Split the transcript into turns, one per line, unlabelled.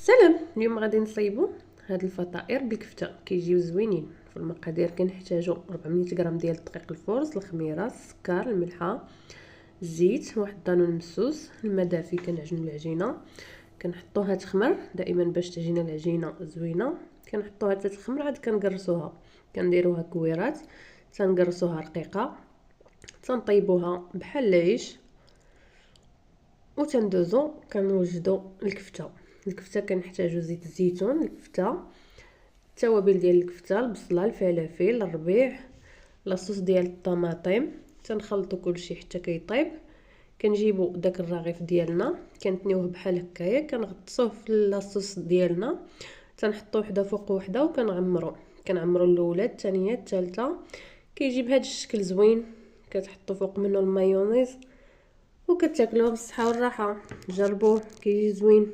سلام. اليوم غادي نصايبوا هاد الفطائر بالكفته، كيجيو زوينين. في المقادير كنحتاجوا 400 غرام ديال الدقيق الفورز، الخميره، السكر، الملحه، الزيت، واحد الدانون مسوس، الماء دافي. كنعجنوا العجينه، كنحطوها تخمر دائما باش تجينا العجينه زوينه. كنحطوها حتى تخمر، عاد كنقرصوها، كنديروها كويرات، تنقرصوها رقيقه، تنطيبوها بحال العيش، وتندوزو كنوجدوا الكفته كنحتاجو زيت الزيتون، الكفته، التوابل ديال الكفته، البصله، الفلفل، الربيع، لاصوص ديال الطماطم. تنخلطوا كلشي حتى كيطيب. كنجيبوا داك الرغيف ديالنا، كنتنيوه بحال هكايا، كنغطسوه في لاصوص ديالنا، تنحطوا وحده فوق وحده كنعمروا الاولى، الثانيه، الثالثه. كيجي بهذا الشكل زوين. كتحطوا فوق منه المايونيز وكتاكلوه بالصحه والراحه. جربوه، كيجي زوين.